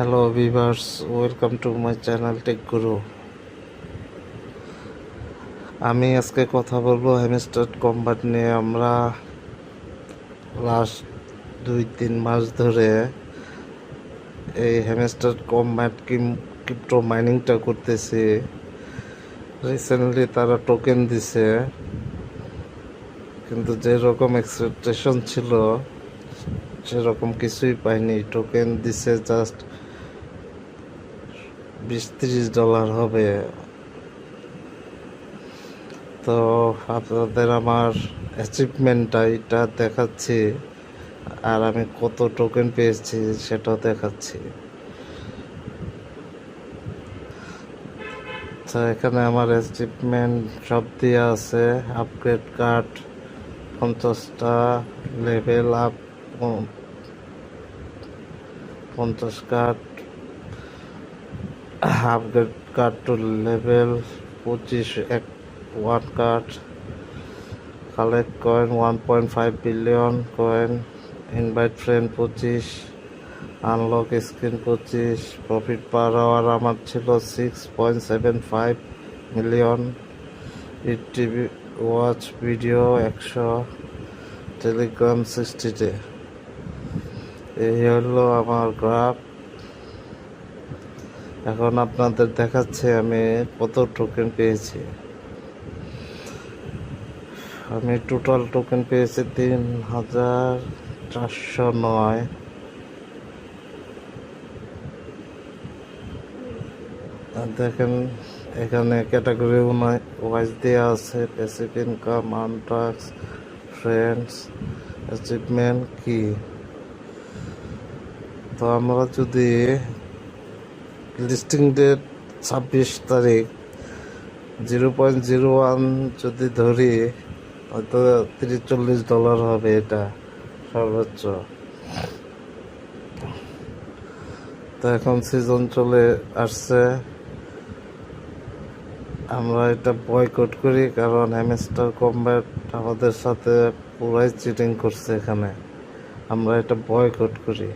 Hello viewers, welcome to my channel tech guru. আমি আজকে কথা বলবো হ্যামস্টার কম্বাট নিয়ে। আমরা লাস্ট 2-3 মাস ধরে এই হ্যামস্টার কম্বাট ক্রিপ্টো মাইনিংটা করতেছি। রিসেন্টলি তারা টোকেন দিছে, কিন্তু যেরকম এক্সপেকটেশন ছিল সেরকম কিছুই পাইনি। টোকেন দিছে জাস্ট $20-30 হবে। তো আপনাদের আমার অ্যাচিভমেন্টটা এটা দেখাচ্ছি, আর আমি কত টোকেন পেয়েছি সেটাও দেখাচ্ছি। তো এখানে আমার অ্যাচিভমেন্ট সব দিয়ে আছে। আপগ্রেড কার্ড 50টা, level up 50 card, upgrade card to level 25 1 card, collect coin 1.5 billion coin, invite friend 25, unlock screen 25, profit per hour আমার ছিল 6.75 million, YouTube watch video 100, Telegram 60-তে। এই হলো আমার গ্রাফ। এখন আপনাদের দেখাচ্ছে আমি কত টোকেন পেয়েছি। আমি টোটাল টোকেন পেয়েছি 3,409। দেখেন এখানে ক্যাটাগরি ওয়াইজ দেওয়া আছে: প্যাসিভ ইনকাম, আনটাক্স, ফ্রেন্ডস, অ্যাচিভমেন্ট কি। তো আমরা যদি লিস্টিং ডেট 26 তারিখ 0.01 যদি ধরি, হয়তো $30-40 হবে এটা সর্বোচ্চ। তো এখন সিজন চলে আসছে, আমরা এটা বয়কট করি, কারণ হ্যামস্টার কম্বাট আমাদের সাথে পুরাই চিটিং করছে। এখানে আমরা এটা বয়কট করি।